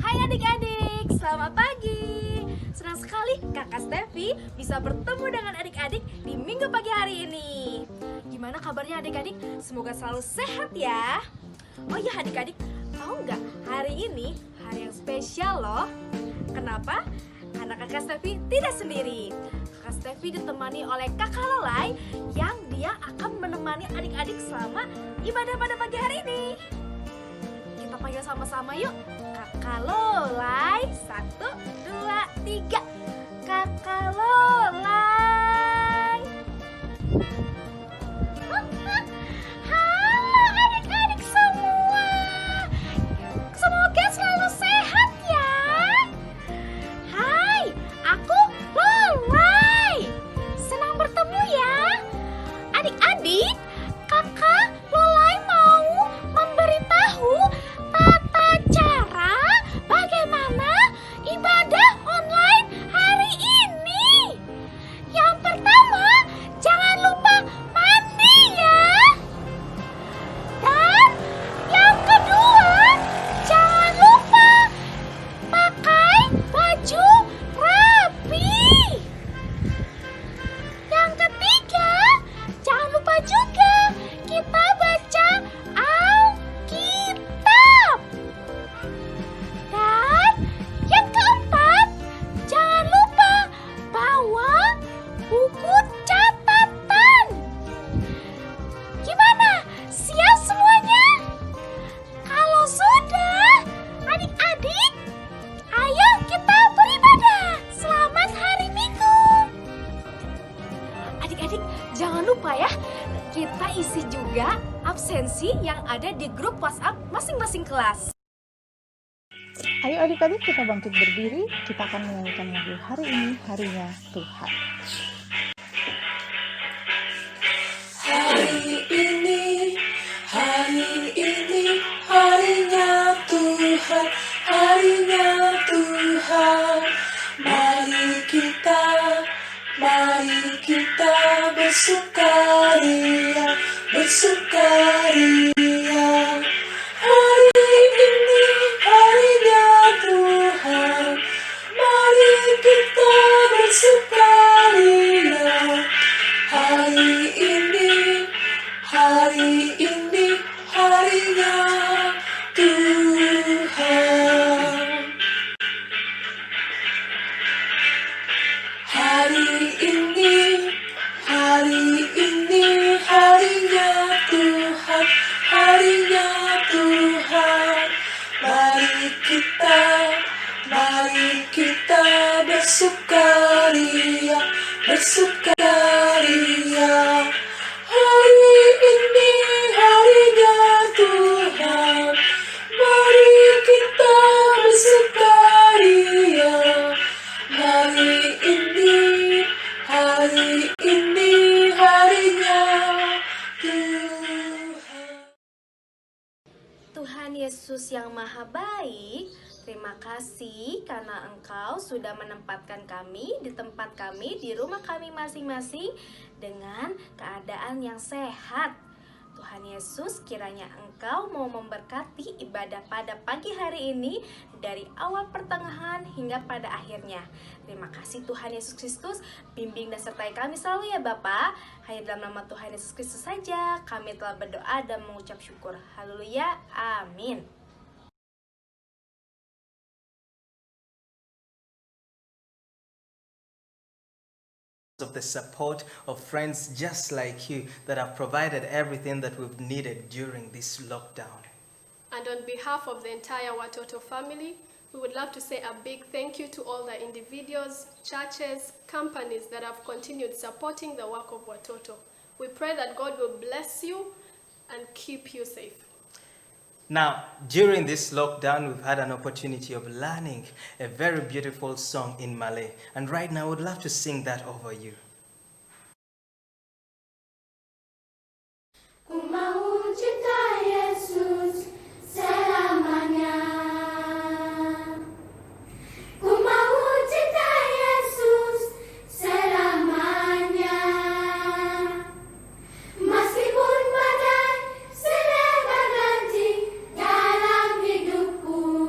Hai adik-adik, selamat pagi. Senang sekali Kakak Stevi bisa bertemu dengan adik-adik di minggu pagi hari ini. Gimana kabarnya adik-adik? Semoga selalu sehat ya. Oh iya adik-adik, tahu nggak hari ini hari yang spesial loh. Kenapa? Karena Kakak Stevi tidak sendiri. Kakak Stevi ditemani oleh Kakak Lolai yang dia akan menemani adik-adik selama ibadah pada pagi hari ini. Kita panggil sama-sama yuk. Kakak Lolai, 1, 2, 3. Kakak Lolai. Halo adik-adik semua. Semoga selalu sehat ya. Hai, aku Lolai. Senang bertemu ya. Adik-adik, Kakak Lolai mau memberitahu tata cara bagaimana ibadah online hari ini. Yang pertama, jangan lupa mandi ya. Dan yang kedua, jangan lupa pakai baju rapi. Yang ketiga, jangan lupa juga kita baca Alkitab. Dan yang keempat, jangan lupa bawa buku catatan. Gimana? Siap semuanya? Kalau sudah, adik-adik, ayo kita beribadah. Selamat hari Minggu. Adik-adik, jangan lupa ya, kita isi juga absensi yang ada di grup WhatsApp masing-masing kelas. Ayo adik-adik kita bangkit berdiri, kita akan menyanyikan lagu hari ini, harinya Tuhan. Hari ini harinya Tuhan, harinya Tuhan. Mari kita bersukaria, bersukaria. Hari ini harinya Tuhan, mari kita bersukaria. Hari ini harinya Tuhan. Hari ini harinya Tuhan, harinya Tuhan. Mari kita bersukaria, bersukaria. Hari ini harinya Tuhan, mari kita bersukaria. Hari ini harinya Tuhan. Tuhan Yesus yang Maha Baik, terima kasih karena Engkau sudah menempatkan kami di tempat kami, di rumah kami masing-masing dengan keadaan yang sehat. Tuhan Yesus, kiranya Engkau mau memberkati ibadah pada pagi hari ini dari awal pertengahan hingga pada akhirnya. Terima kasih Tuhan Yesus Kristus, bimbing dan sertai kami selalu ya Bapa. Hanya dalam nama Tuhan Yesus Kristus saja kami telah berdoa dan mengucap syukur. Haleluya, amin. Of the support of friends just like you that have provided everything that we've needed during this lockdown. And on behalf of the entire Watoto family, we would love to say a big thank you to all the individuals, churches, companies that have continued supporting the work of Watoto. We pray that God will bless you and keep you safe. Now, during this lockdown, we've had an opportunity of learning a very beautiful song in Malay. And right now, I would love to sing that over you. Ku mau cinta Yesus selamanya. Ku mau cinta Yesus selamanya. Meskipun badai silih berganti dalam hidupku.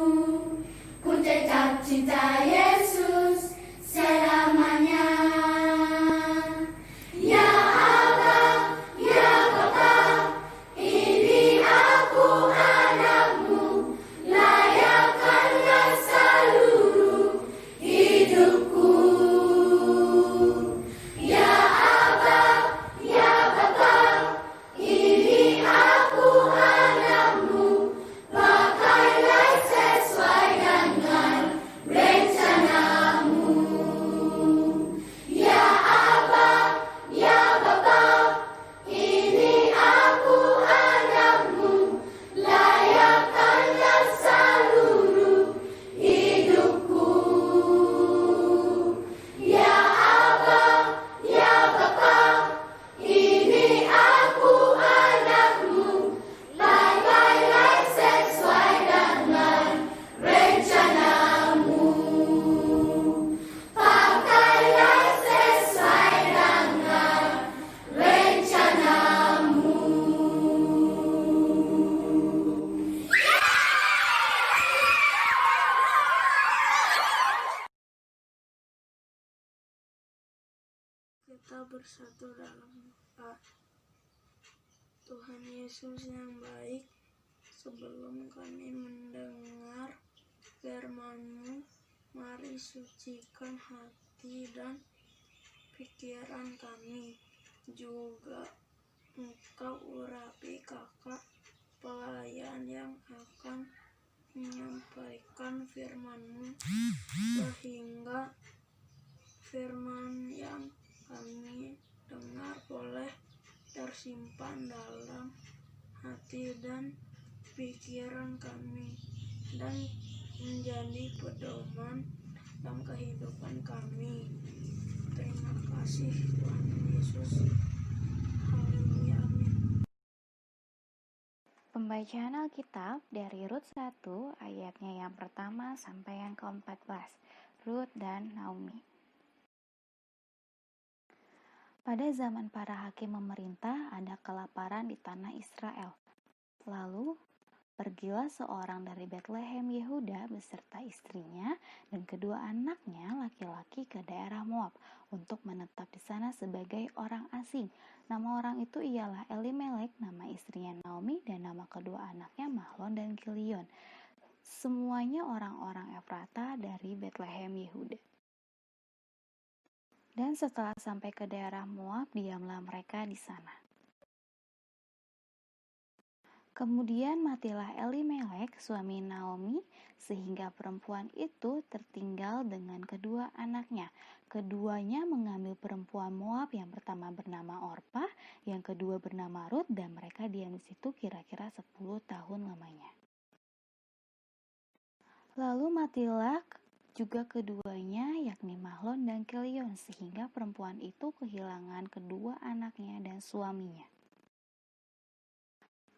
bersatu dalam doa. Tuhan Yesus yang baik, sebelum kami mendengar firman-Mu, mari sucikan hati dan pikiran kami. Juga Engkau urapi kakak pelayan yang akan menyampaikan firman-Mu, sehingga firman yang kami dengar boleh tersimpan dalam hati dan pikiran kami dan menjadi pedoman dalam kehidupan kami. Terima kasih Tuhan Yesus. Haleluya, amin. Pembacaan Alkitab dari Rut 1 ayatnya yang pertama sampai yang ke-14. Rut dan Naomi. Pada zaman para hakim memerintah, ada kelaparan di tanah Israel. Lalu, pergilah seorang dari Betlehem Yehuda beserta istrinya dan kedua anaknya laki-laki ke daerah Moab untuk menetap di sana sebagai orang asing. Nama orang itu ialah Elimelek, nama istrinya Naomi, dan nama kedua anaknya Mahlon dan Kilion. Semuanya orang-orang Efrata dari Betlehem Yehuda. Dan setelah sampai ke daerah Moab, diamlah mereka di sana. Kemudian matilah Elimelek, suami Naomi, sehingga perempuan itu tertinggal dengan kedua anaknya. Keduanya mengambil perempuan Moab, yang pertama bernama Orpah, yang kedua bernama Rut, dan mereka diam di situ kira-kira 10 tahun lamanya. Lalu matilah juga keduanya, yakni Mahlon dan Kilion, sehingga perempuan itu kehilangan kedua anaknya dan suaminya.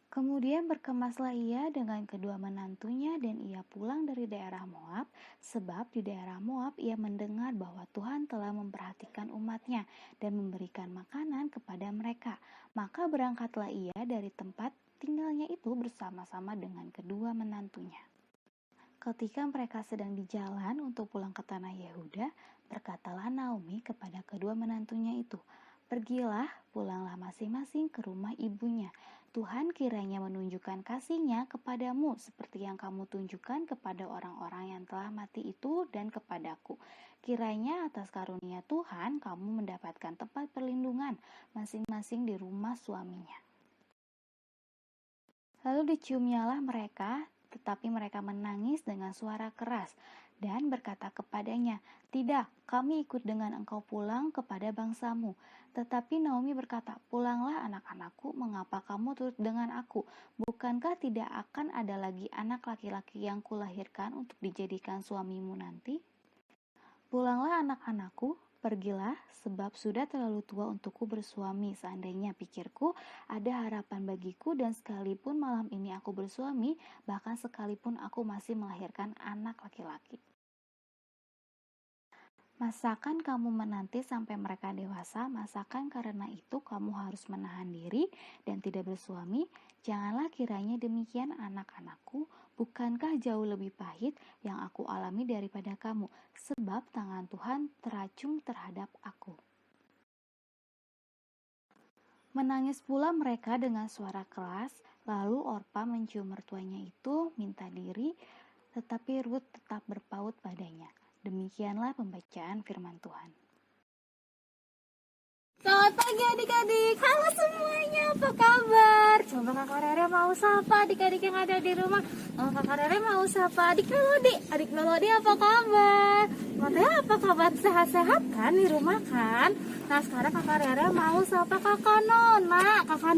Kemudian berkemaslah ia dengan kedua menantunya dan ia pulang dari daerah Moab, sebab di daerah Moab ia mendengar bahwa Tuhan telah memperhatikan umatnya dan memberikan makanan kepada mereka. Maka berangkatlah ia dari tempat tinggalnya itu bersama-sama dengan kedua menantunya. Ketika mereka sedang di jalan untuk pulang ke tanah Yehuda, berkatalah Naomi kepada kedua menantunya itu, "Pergilah, pulanglah masing-masing ke rumah ibunya. Tuhan kiranya menunjukkan kasih-Nya kepadamu seperti yang kamu tunjukkan kepada orang-orang yang telah mati itu dan kepadaku. Kiranya atas karunia Tuhan kamu mendapatkan tempat perlindungan masing-masing di rumah suaminya." Lalu diciumnyalah mereka, tetapi mereka menangis dengan suara keras dan berkata kepadanya, "Tidak, kami ikut dengan engkau pulang kepada bangsamu." Tetapi Naomi berkata, "Pulanglah anak-anakku, mengapa kamu turut dengan aku? Bukankah tidak akan ada lagi anak laki-laki yang kulahirkan untuk dijadikan suamimu nanti? Pulanglah anak-anakku, pergilah, sebab sudah terlalu tua untukku bersuami. Seandainya pikirku ada harapan bagiku dan sekalipun malam ini aku bersuami, bahkan sekalipun aku masih melahirkan anak laki-laki. Masakan kamu menanti sampai mereka dewasa? Masakan karena itu kamu harus menahan diri dan tidak bersuami? Janganlah kiranya demikian anak-anakku. Bukankah jauh lebih pahit yang aku alami daripada kamu? Sebab tangan Tuhan teracung terhadap aku." Menangis pula mereka dengan suara keras. Lalu Orpah mencium mertuanya itu, minta diri, tetapi Rut tetap berpaut padanya. Demikianlah pembacaan firman Tuhan. Selamat pagi adik-adik. Halo semuanya, apa kabar? Coba Kakak Rere mau sapa adik-adik yang ada di rumah. Kakak Rere mau sapa adik Melody. Adik Melody apa kabar? Matanya apa kabar? Sehat-sehat kan di rumah kan? Nah sekarang Kakak Rere mau sapa Kakak Nona. Kakak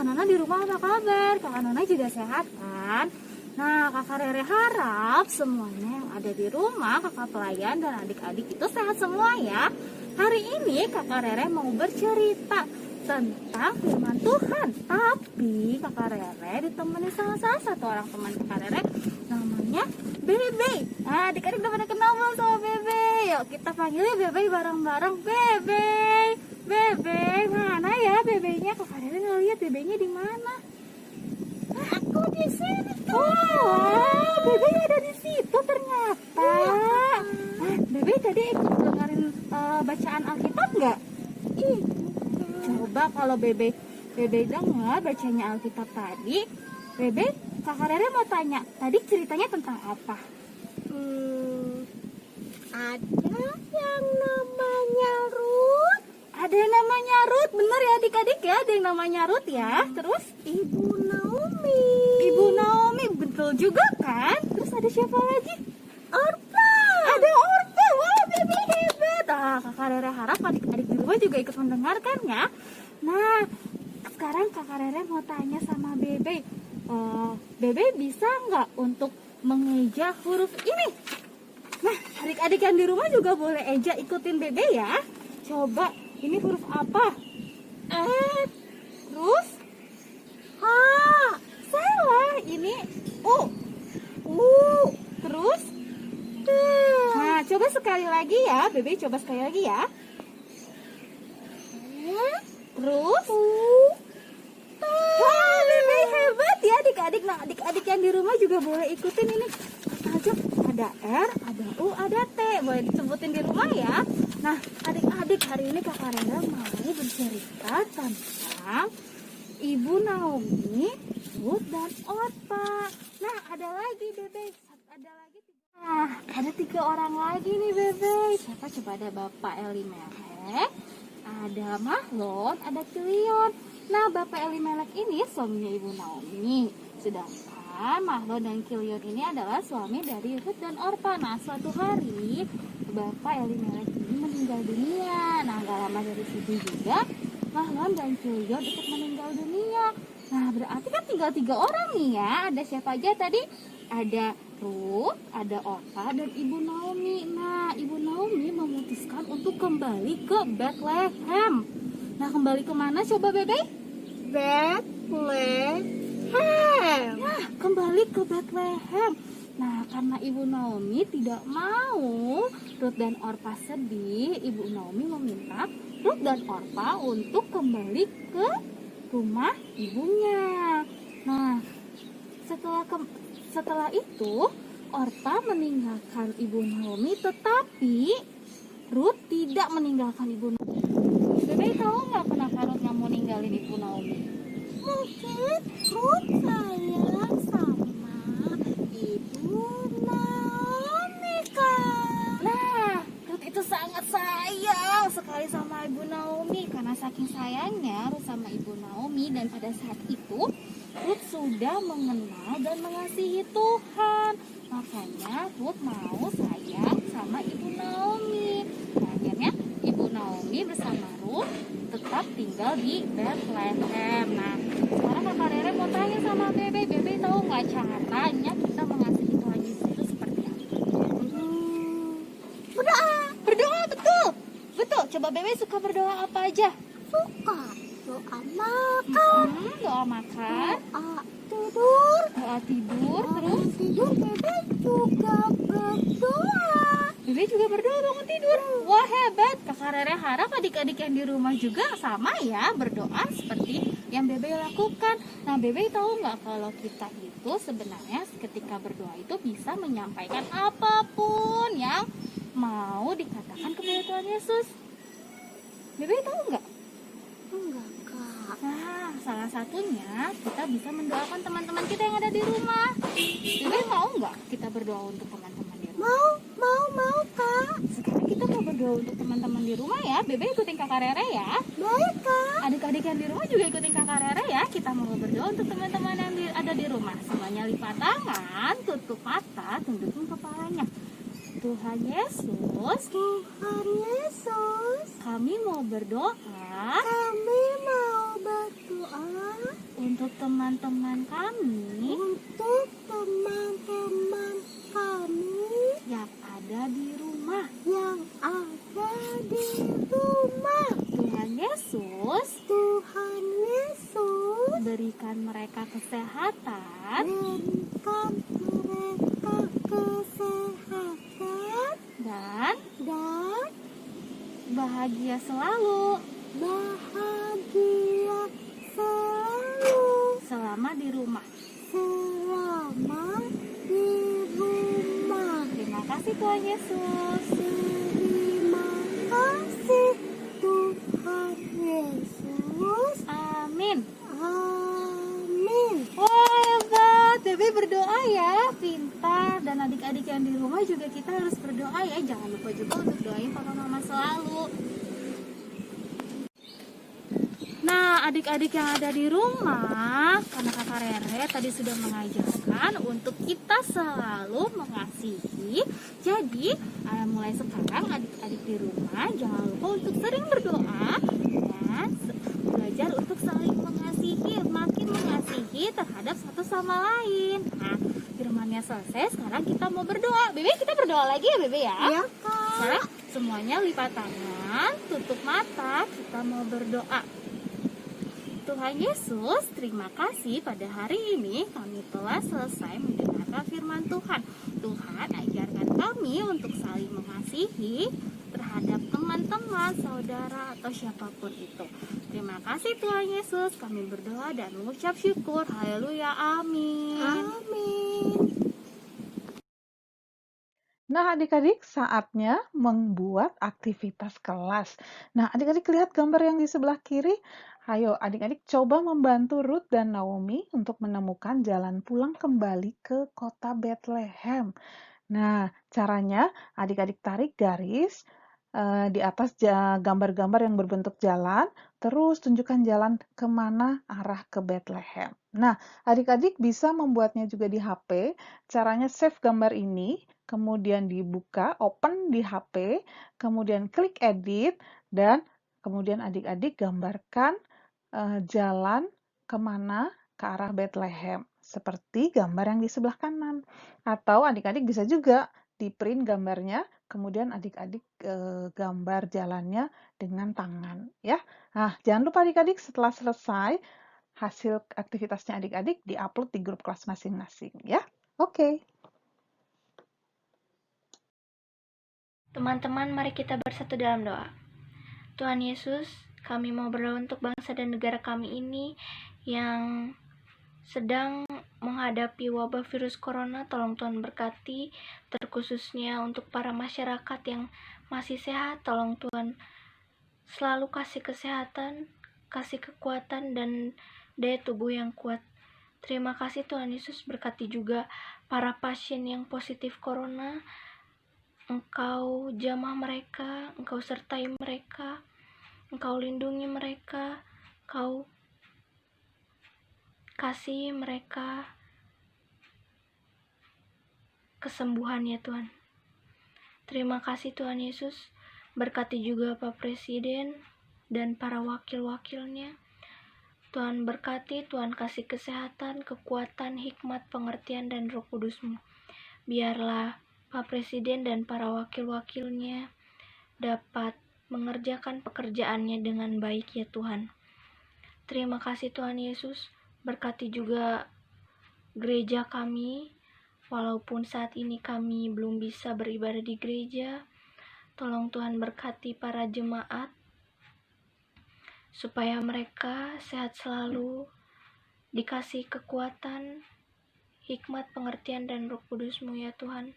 Nona di rumah apa kabar? Kakak Nona juga sehat kan? Nah, Kakak Rere harap semuanya yang ada di rumah, kakak pelayan dan adik-adik itu sehat semua ya. Hari ini Kakak Rere mau bercerita tentang firman Tuhan. Tapi Kakak Rere ditemani sama salah satu orang teman Kakak Rere, namanya Bebe. Nah, adik-adik udah pada kenal belum sama Bebe? Yuk kita panggilnya Bebe bareng-bareng. Bebe, Bebe, mana ya Bebenya? Kakak Rere ngeliat Bebenya di mana? Aku di sini tuh. Oh, Bebe ada di situ ternyata. Bebe tadi ikut dengerin bacaan Alkitab nggak? Coba kalau Bebe dengar bacanya Alkitab tadi, Kakak Rere mau tanya, tadi ceritanya tentang apa? Ada yang namanya Ruth. Ada yang namanya Ruth, bener ya adik-adik ya, ada yang namanya Ruth ya. Terus Ibu Naomi. Ibu Naomi, betul juga kan? Terus ada siapa lagi? Orpa. Ada Orpa, wah Bebe hebat. Kakak Rere harap adik-adik di rumah juga ikut mendengarkan ya. Nah, sekarang Kakak Rere mau tanya sama Bebe. Bebe bisa nggak untuk mengeja huruf ini? Nah, adik-adik yang di rumah juga boleh eja ikutin Bebe ya. Coba, ini huruf apa? Terus? Salah, ini U. Terus? Nah, coba sekali lagi ya, Bebe coba sekali lagi ya. Terus? Wah, Bebe hebat ya adik-adik. Nah, adik-adik yang di rumah juga boleh ikutin ini. Aja ada R, ada U, ada T. Boleh disebutin di rumah ya. Nah, adik-adik, hari ini Kakak Rere mau bercerita tentang Ibu Naomi, Ruth, dan Orpa. Nah, ada lagi Bebe. Nah, ada 3 orang lagi nih Bebe. Siapa coba? Ada Bapak Elimelek, ada Mahlon, ada Kilion. Nah, Bapak Elimelek ini suaminya Ibu Naomi. Sedangkan Mahlon dan Kilion ini adalah suami dari Ruth dan Orpa. Nah, suatu hari Bapak Elimelek ini meninggal dunia. Nah, gak lama dari situ juga Mahlon dan Kilion ikut meninggal dunia. Nah, berarti kan tinggal 3 orang nih ya. Ada siapa aja tadi? Ada Ruth, ada Orpa, dan Ibu Naomi. Nah, Ibu Naomi memutuskan untuk kembali ke Bethlehem. Nah, kembali kemana coba Bebe? Bethlehem. Nah, kembali ke Bethlehem. Nah, karena Ibu Naomi tidak mau Ruth dan Orpa sedih, Ibu Naomi meminta Ruth dan Orpa untuk kembali ke rumah ibunya. Nah, setelah itu Orpa meninggalkan Ibu Naomi, tetapi Ruth tidak meninggalkan Ibu Naomi. Bebe tahu nggak kenapa Ruth nggak mau ninggalin Ibu Naomi? Mungkin Ruth sayang sama Ibu Naomi kan. Nah, Ruth itu sangat sayang sekali sama Ibu Naomi. Karena saking sayangnya Ruth sama Ibu Naomi, dan pada saat itu Ruth sudah mengenal dan mengasihi Tuhan. Makanya Ruth mau sayang sama Ibu Naomi. Nah, akhirnya Ibu Naomi bersama Ruth tetap tinggal di Bethlehem. Nah, sekarang Kakak Rere mau tanya sama Bebe. Bebe tahu nggak caranya kita mengasihi Tuhan Yesus itu seperti apa? Berdoa, betul. Coba Bebe suka berdoa apa aja? Suka doa makan. Doa makan. Doa tidur. Doa tidur. Terus Tidur Bebe juga berdoa. Bebe juga berdoa bangun tidur. Wah, hebat. Kakak Rere harap adik-adik yang di rumah juga sama ya, berdoa seperti yang Bebe lakukan. Nah, Bebe tahu nggak kalau kita itu sebenarnya ketika berdoa itu bisa menyampaikan apapun yang mau dikatakan kepada Tuhan Yesus. Bebe tahu nggak? Enggak, Kak. Nah, salah satunya kita bisa mendoakan teman-teman kita yang ada di rumah. Bebe mau nggak kita berdoa untuk teman-teman di rumah? Mau, Kak. Sekarang kita mau berdoa untuk teman-teman di rumah ya. Bebe ikutin Kakak Rere ya. Baik, Kak. Adik-adik yang di rumah juga ikutin Kakak Rere ya. Kita mau berdoa untuk teman-teman yang ada di rumah. Semuanya lipat tangan, tutup mata, tundukin kepalanya. Tuhan Yesus, kami mau berdoa untuk teman-teman kami yang ada di rumah. Tuhan Yesus, berikan mereka kesehatan dan bahagia selalu selama di rumah. Terima kasih Tuhan Yesus. Terima kasih Tuhan pintar, dan adik-adik yang di rumah juga kita harus berdoa ya. Jangan lupa juga untuk doain papa mama selalu. Nah, adik-adik yang ada di rumah, karena kakak Rere tadi sudah mengajarkan untuk kita selalu mengasihi. Jadi, mulai sekarang adik-adik di rumah jangan lupa untuk sering berdoa dan belajar untuk saling mengasihi, makin mengasihi terhadap satu sama lain. Nah, firmannya selesai, sekarang kita mau berdoa. Bebe, kita berdoa lagi ya, Bebe ya? Iya, Kak. Sekarang semuanya lipat tangan, tutup mata, kita mau berdoa. Tuhan Yesus, terima kasih pada hari ini kami telah selesai mendengarkan firman Tuhan. Tuhan, ajarkan kami untuk saling mengasihi terhadap teman-teman, saudara, atau siapapun itu. Terima kasih Tuhan Yesus, kami berdoa dan mengucap syukur. Haleluya, amin. Amin. Nah, adik-adik, saatnya membuat aktivitas kelas. Nah, adik-adik lihat gambar yang di sebelah kiri. Ayo, adik-adik coba membantu Ruth dan Naomi untuk menemukan jalan pulang kembali ke kota Bethlehem. Nah, caranya adik-adik tarik garis di atas gambar-gambar yang berbentuk jalan, terus tunjukkan jalan kemana arah ke Bethlehem. Nah, adik-adik bisa membuatnya juga di HP. Caranya save gambar ini, kemudian dibuka, open di HP, kemudian klik edit, dan kemudian adik-adik gambarkan jalan kemana ke arah Bethlehem, seperti gambar yang di sebelah kanan. Atau adik-adik bisa juga di print gambarnya, kemudian adik-adik gambar jalannya dengan tangan, ya. Nah, jangan lupa adik-adik setelah selesai hasil aktivitasnya adik-adik diupload di grup kelas masing-masing, ya. Oke. Teman-teman, mari kita bersatu dalam doa. Tuhan Yesus, kami mau berdoa untuk bangsa dan negara kami ini yang sedang menghadapi wabah virus corona. Tolong Tuhan berkati, terkhususnya untuk para masyarakat yang masih sehat. Tolong Tuhan selalu kasih kesehatan, kasih kekuatan dan daya tubuh yang kuat. Terima kasih Tuhan Yesus, berkati juga para pasien yang positif corona. Engkau jamah mereka, Engkau sertai mereka, Engkau lindungi mereka, Engkau kasih mereka kesembuhan ya Tuhan. Terima kasih Tuhan Yesus, berkati juga Pak Presiden dan para wakil-wakilnya. Tuhan berkati, Tuhan kasih kesehatan, kekuatan, hikmat, pengertian, dan Roh Kudus-Mu. Biarlah Pak Presiden dan para wakil-wakilnya dapat mengerjakan pekerjaannya dengan baik ya Tuhan. Terima kasih Tuhan Yesus, berkati juga gereja kami, walaupun saat ini kami belum bisa beribadah di gereja. Tolong Tuhan berkati para jemaat, supaya mereka sehat selalu, dikasih kekuatan, hikmat, pengertian, dan Roh Kudus-Mu ya Tuhan.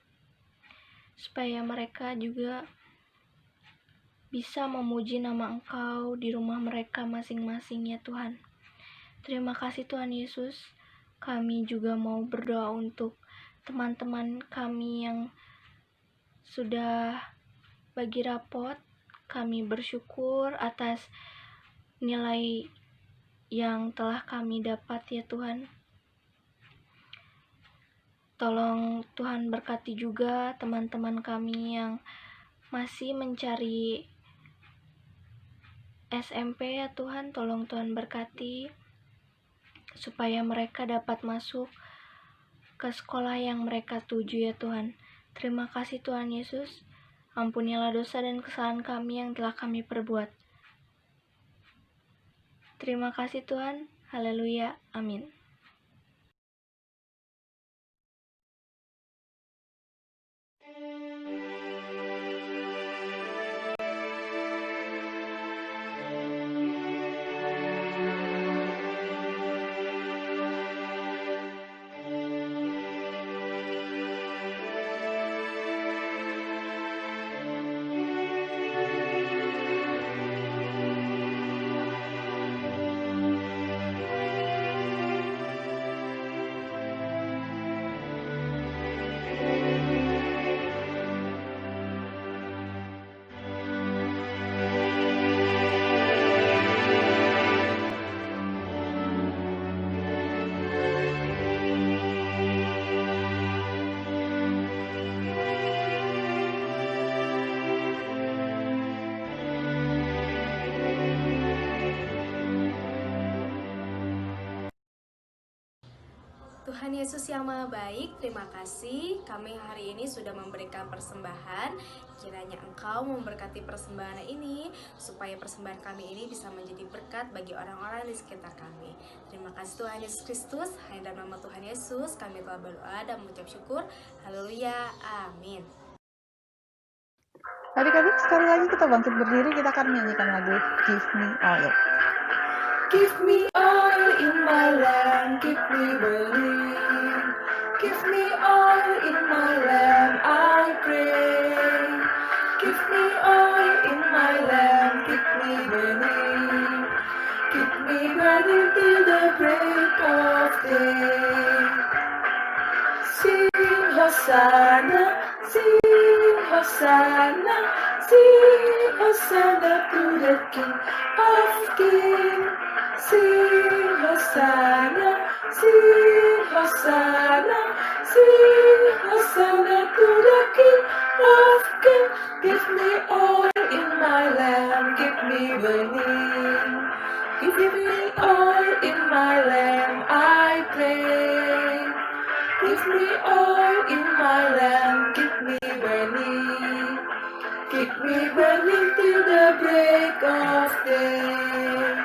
Supaya mereka juga bisa memuji nama Engkau di rumah mereka masing-masing ya Tuhan. Terima kasih Tuhan Yesus. Kami juga mau berdoa untuk teman-teman kami yang sudah bagi rapot. Kami bersyukur atas nilai yang telah kami dapat ya Tuhan. Tolong Tuhan berkati juga teman-teman kami yang masih mencari SMP ya Tuhan. Tolong Tuhan berkati supaya mereka dapat masuk ke sekolah yang mereka tuju ya Tuhan. Terima kasih Tuhan Yesus. Ampunilah dosa dan kesalahan kami yang telah kami perbuat. Terima kasih Tuhan. Haleluya. Amin. Tuhan Yesus yang Maha Baik, terima kasih kami hari ini sudah memberikan persembahan. Kiranya Engkau memberkati persembahan ini, supaya persembahan kami ini bisa menjadi berkat bagi orang-orang di sekitar kami. Terima kasih Tuhan Yesus Kristus, hanya dalam nama Tuhan Yesus kami telah berdoa dan mengucap syukur. Haleluya, amin. Adik-adik, sekali lagi kita bangkit berdiri, kita akan menyanyikan lagu Give Me Oil. Give me oil in my lamp, keep me burning. Give me oil in my lamp, I pray. Give me oil in my lamp, keep me burning. Keep me burning till the break of day. Sing Hosanna, sing Hosanna, sing Hosanna to the King of Kings. Sing Hosanna, sing Hosanna, sing Hosanna to the King of Kings. Give me oil in my lamp, keep me burning. Give me oil in my lamp, I pray. Give me oil in my lamp, keep me burning. Keep me burning till the break of day.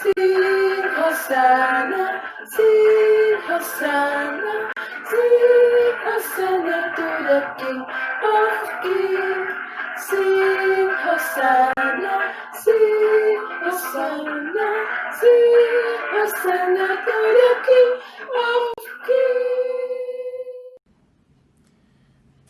Sing Hosanna, sing Hosanna, sing Hosanna to the King of Kings. Sing Hosanna, sing Hosanna, sing Hosanna to the King of Kings.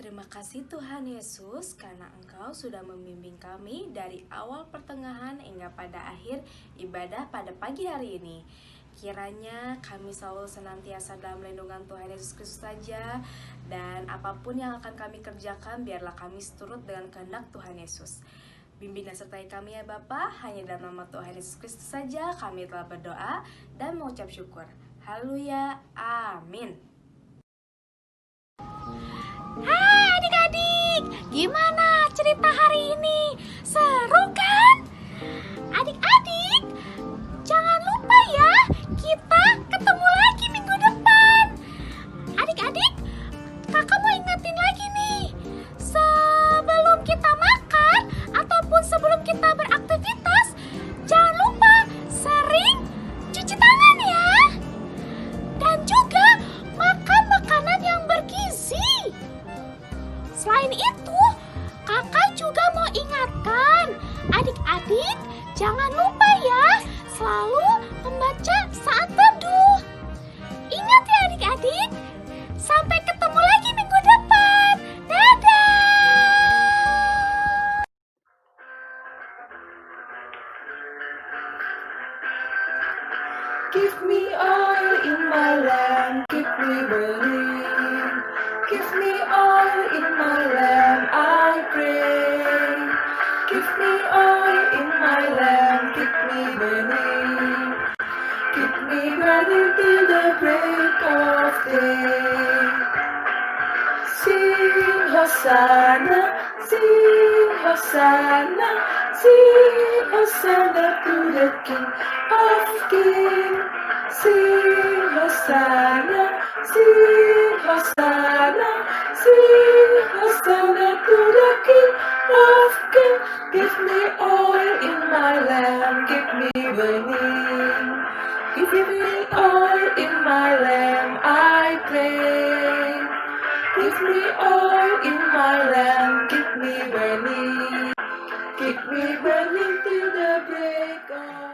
Terima kasih Tuhan Yesus karena Engkau sudah membimbing kami dari awal pertengahan hingga pada akhir ibadah pada pagi hari ini. Kiranya kami selalu senantiasa dalam lindungan Tuhan Yesus Kristus saja, dan apapun yang akan kami kerjakan biarlah kami seturut dengan kehendak Tuhan Yesus. Bimbing dan sertai kami ya Bapa, hanya dalam nama Tuhan Yesus Kristus saja kami telah berdoa dan mengucap syukur. Haleluya, amin. Hai adik-adik, gimana cerita hari ini? Seru kan? Adik-adik, jangan lupa ya, kita ketemu lagi minggu depan. Adik-adik, kakak mau ingetin lagi nih, sebelum kita makan ataupun sebelum kita beraktivitas, jangan lupa sering cuci tangan ya. Dan juga makan makanan yang bergizi. Selain itu, kakak juga mau ingatkan, adik-adik jangan lupa ya, selalu membaca saat teduh. Ingat ya adik-adik, sampai ketemu lagi minggu depan. Dadah! Give me oil in my lamp, keep me burning. Give me oil in my lamp, I pray. Give me oil in my lamp, keep me burning. Keep me burning till the break of day. Sing Hosanna, sing Hosanna, sing Hosanna to the King of Kings. Sing Hosanna, sing Hosanna, sing Hosanna to the King of Kings. Give me oil in my lamp, keep me burning. Give me oil in my lamp, I pray. Give me oil in my lamp, keep me burning. Keep me burning till the break of